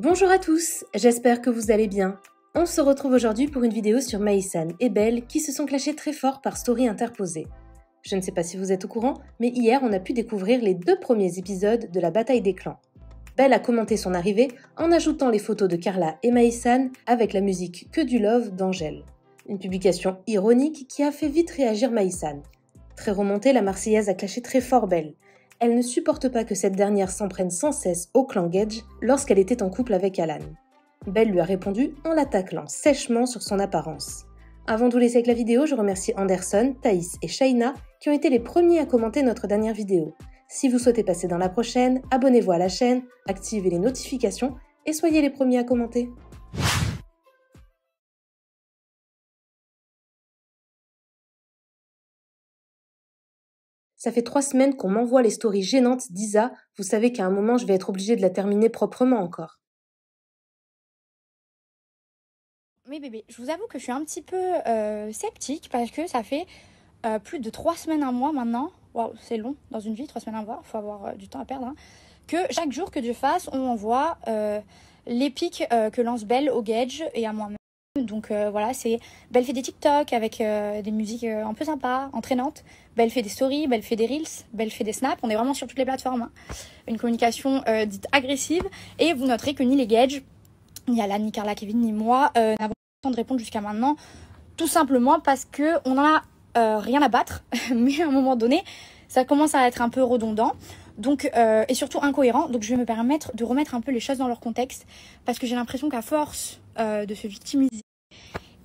Bonjour à tous, j'espère que vous allez bien. On se retrouve aujourd'hui pour une vidéo sur Maïsan et Belle qui se sont clashés très fort par story interposée. Je ne sais pas si vous êtes au courant, mais hier on a pu découvrir les 2 premiers épisodes de la bataille des clans. Belle a commenté son arrivée en ajoutant les photos de Carla et Maïsan avec la musique Que du Love d'Angèle. Une publication ironique qui a fait vite réagir Maïsan. Très remontée, la Marseillaise a clashé très fort Belle. Elle ne supporte pas que cette dernière s'en prenne sans cesse au clan Gedge lorsqu'elle était en couple avec Alan. Belle lui a répondu en l'attaquant sèchement sur son apparence. Avant de vous laisser avec la vidéo, je remercie Anderson, Thaïs et Shaina qui ont été les premiers à commenter notre dernière vidéo. Si vous souhaitez passer dans la prochaine, abonnez-vous à la chaîne, activez les notifications et soyez les premiers à commenter. Ça fait 3 semaines qu'on m'envoie les stories gênantes d'Isa, vous savez qu'à un moment je vais être obligée de la terminer proprement encore. Oui bébé, je vous avoue que je suis un petit peu sceptique parce que ça fait plus de 3 semaines, un mois maintenant. Waouh, c'est long dans une vie, 3 semaines, un mois, faut avoir du temps à perdre. Hein. Que chaque jour que Dieu fasse, on envoie les pics que lance Belle au Gedge et à moi-même. Donc voilà, c'est Belle fait des TikTok avec des musiques un peu sympas, entraînantes. Belle fait des stories, Belle fait des reels, Belle fait des snaps. On est vraiment sur toutes les plateformes. Hein. Une communication dite agressive. Et vous noterez que ni les Gedge, ni Alan, ni Carla, Kevin, ni moi n'avons pas le temps de répondre jusqu'à maintenant. Tout simplement parce qu'on n'en a rien à battre. Mais à un moment donné, ça commence à être un peu redondant. Donc, et surtout incohérent. Donc je vais me permettre de remettre un peu les choses dans leur contexte. Parce que j'ai l'impression qu'à force de se victimiser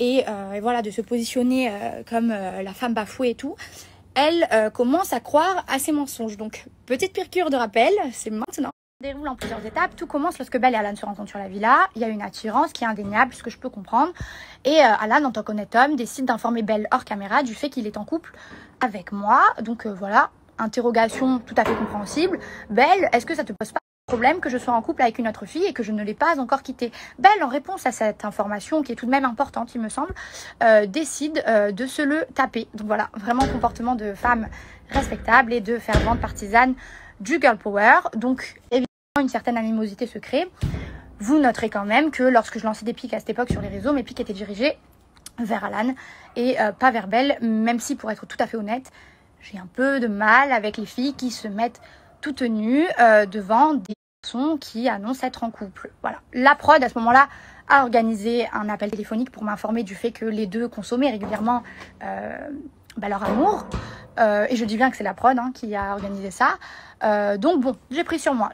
et voilà, de se positionner comme la femme bafouée et tout, elle commence à croire à ses mensonges. Donc petite piqûre de rappel, c'est maintenant. Déroule en plusieurs étapes. Tout commence lorsque Belle et Alan se rencontrent sur la villa. Il y a une attirance qui est indéniable, ce que je peux comprendre. Et Alan, en tant qu'honnête homme, décide d'informer Belle hors caméra du fait qu'il est en couple avec moi. Donc voilà, interrogation tout à fait compréhensible. Belle, est-ce que ça te pose pas de problème que je sois en couple avec une autre fille et que je ne l'ai pas encore quittée? Belle, en réponse à cette information qui est tout de même importante, il me semble, décide de se le taper. Donc voilà, vraiment comportement de femme respectable et de fervente partisane du girl power. Donc évidemment une certaine animosité se crée. Vous noterez quand même que lorsque je lançais des pics à cette époque sur les réseaux, mes pics étaient dirigés vers Alan et pas vers Belle, même si pour être tout à fait honnête, j'ai un peu de mal avec les filles qui se mettent toutes nues devant des garçons qui annoncent être en couple. Voilà. La prod à ce moment-là a organisé un appel téléphonique pour m'informer du fait que les deux consommaient régulièrement leur amour. Et je dis bien que c'est la prod qui a organisé ça. Donc bon, j'ai pris sur moi.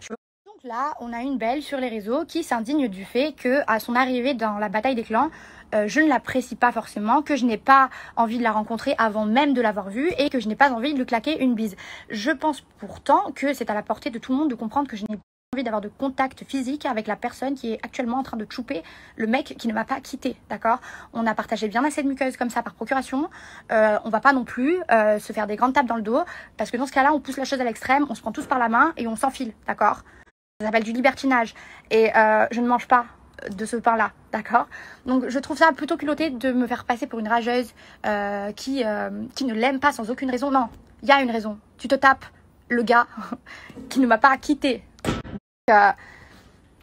Donc là, on a une Belle sur les réseaux qui s'indigne du fait que à son arrivée dans la bataille des clans, je ne l'apprécie pas forcément, que je n'ai pas envie de la rencontrer avant même de l'avoir vue et que je n'ai pas envie de lui claquer une bise. Je pense pourtant que c'est à la portée de tout le monde de comprendre que je n'ai pas envie d'avoir de contact physique avec la personne qui est actuellement en train de chouper le mec qui ne m'a pas quitté, d'accord? On a partagé bien assez de muqueuses comme ça par procuration. On va pas non plus se faire des grandes tapes dans le dos parce que dans ce cas-là, on pousse la chose à l'extrême, on se prend tous par la main et on s'enfile, d'accord? Ça s'appelle du libertinage et je ne mange pas de ce pain-là, d'accord? Donc je trouve ça plutôt culotté de me faire passer pour une rageuse qui ne l'aime pas sans aucune raison. Non, il y a une raison. Tu te tapes le gars qui ne m'a pas quitté.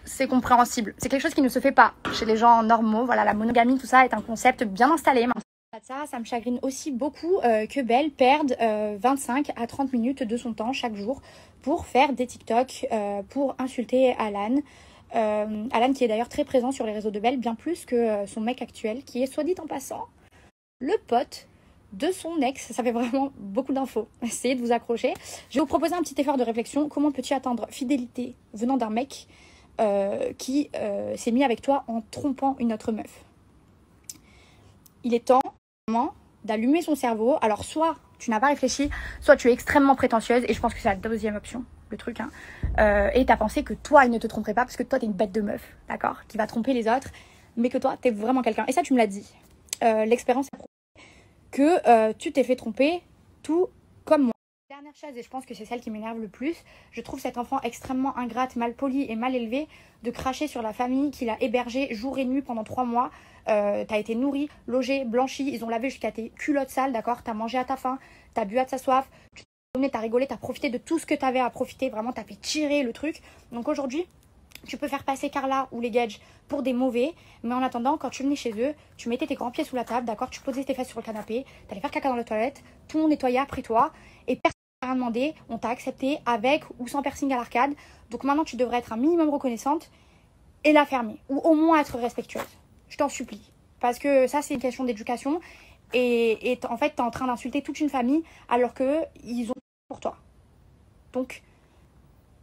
C'est compréhensible. C'est quelque chose qui ne se fait pas chez les gens normaux. Voilà, la monogamie, tout ça est un concept bien installé. Ça me chagrine aussi beaucoup que Belle perde 25 à 30 minutes de son temps chaque jour pour faire des TikTok, pour insulter Alan. Alan qui est d'ailleurs très présent sur les réseaux de Belle, bien plus que son mec actuel, qui est soit dit en passant le pote de son ex. Ça fait vraiment beaucoup d'infos. Essayez de vous accrocher. Je vais vous proposer un petit effort de réflexion. Comment peux-tu attendre fidélité venant d'un mec qui s'est mis avec toi en trompant une autre meuf? Il est temps d'allumer son cerveau. Alors soit tu n'as pas réfléchi, soit tu es extrêmement prétentieuse, et je pense que c'est la deuxième option, le truc, et t'as pensé que toi il ne te tromperait pas parce que toi t'es une bête de meuf, d'accord, qui va tromper les autres, mais que toi t'es vraiment quelqu'un. Et ça tu me l'as dit, l'expérience a prouvé que tu t'es fait tromper tout comme moi. Dernière chose, et je pense que c'est celle qui m'énerve le plus, je trouve cet enfant extrêmement ingrate, mal poli et mal élevé de cracher sur la famille qu'il a hébergée jour et nuit pendant 3 mois. T'as été nourri, logé, blanchi, ils ont lavé jusqu'à tes culottes sales, d'accord? T'as mangé à ta faim, t'as bu à ta soif, tu t'es donné, t'as rigolé, t'as profité de tout ce que t'avais à profiter, vraiment t'as fait tirer le truc. Donc aujourd'hui, Tu peux faire passer Carla ou les Gage pour des mauvais, mais en attendant, quand tu venais chez eux, tu mettais tes grands pieds sous la table, d'accord? Tu posais tes fesses sur le canapé, t'allais faire caca dans la toilette, tout le monde nettoyait après toi, et personne t'a rien demandé, on t'a accepté avec ou sans piercing à l'arcade. Donc maintenant, tu devrais être un minimum reconnaissante et la fermer, ou au moins être respectueuse. Je t'en supplie. Parce que ça, c'est une question d'éducation, et en fait, t'es en train d'insulter toute une famille alors qu'ils ont pour toi. Donc,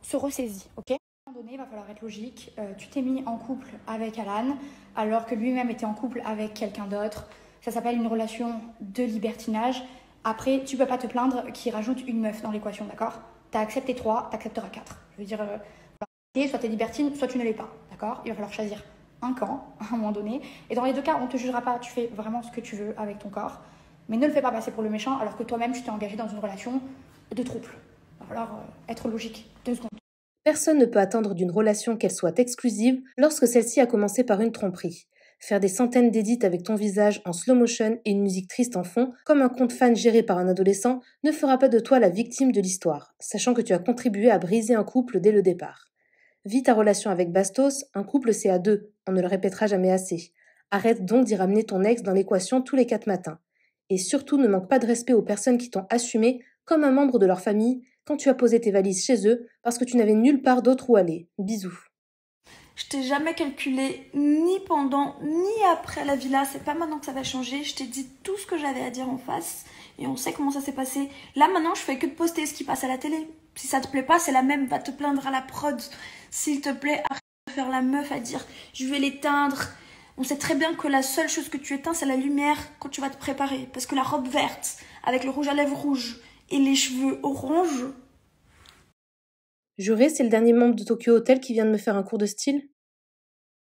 se ressaisis, ok? À un moment donné, il va falloir être logique. Tu t'es mis en couple avec Alan, alors que lui-même était en couple avec quelqu'un d'autre. Ça s'appelle une relation de libertinage. Après, tu peux pas te plaindre qu'il rajoute une meuf dans l'équation, d'accord? T'as accepté 3, t'accepteras 4. Je veux dire, soit t'es libertine, soit tu ne l'es pas, d'accord? Il va falloir choisir un camp, à un moment donné. Et dans les deux cas, on te jugera pas. Tu fais vraiment ce que tu veux avec ton corps. Mais ne le fais pas passer pour le méchant, alors que toi-même, tu t'es engagé dans une relation de trouble. Il va falloir être logique. 2 secondes. Personne ne peut attendre d'une relation qu'elle soit exclusive lorsque celle-ci a commencé par une tromperie. Faire des centaines d'édits avec ton visage en slow motion et une musique triste en fond, comme un compte fan géré par un adolescent, ne fera pas de toi la victime de l'histoire, sachant que tu as contribué à briser un couple dès le départ. Vis ta relation avec Bastos, un couple c'est à 2, on ne le répétera jamais assez. Arrête donc d'y ramener ton ex dans l'équation tous les 4 matins. Et surtout ne manque pas de respect aux personnes qui t'ont assumé comme un membre de leur famille quand tu as posé tes valises chez eux parce que tu n'avais nulle part d'autre où aller. Bisous. Je t'ai jamais calculé ni pendant ni après la villa, c'est pas maintenant que ça va changer. Je t'ai dit tout ce que j'avais à dire en face et on sait comment ça s'est passé. Là maintenant je fais que de poster ce qui passe à la télé. Si ça te plaît pas, c'est la même, va te plaindre à la prod. S'il te plaît, arrête de faire la meuf à dire je vais l'éteindre. On sait très bien que la seule chose que tu éteins c'est la lumière quand tu vas te préparer. Parce que la robe verte avec le rouge à lèvres rouge et les cheveux orange. Juré, c'est le dernier membre de Tokyo Hotel qui vient de me faire un cours de style?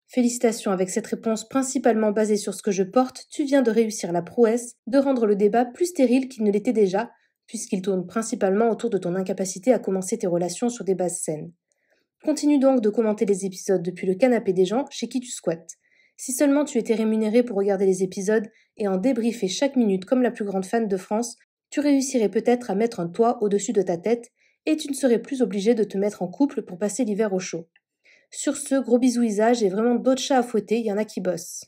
Félicitations, avec cette réponse principalement basée sur ce que je porte, tu viens de réussir la prouesse de rendre le débat plus stérile qu'il ne l'était déjà, puisqu'il tourne principalement autour de ton incapacité à commencer tes relations sur des bases saines. Continue donc de commenter les épisodes depuis le canapé des gens chez qui tu squattes. Si seulement tu étais rémunéré pour regarder les épisodes et en débriefer chaque minute comme la plus grande fan de France, tu réussirais peut-être à mettre un toit au-dessus de ta tête et tu ne serais plus obligé de te mettre en couple pour passer l'hiver au chaud. Sur ce, gros bisous Isa, j'ai vraiment d'autres chats à fouetter, il y en a qui bossent.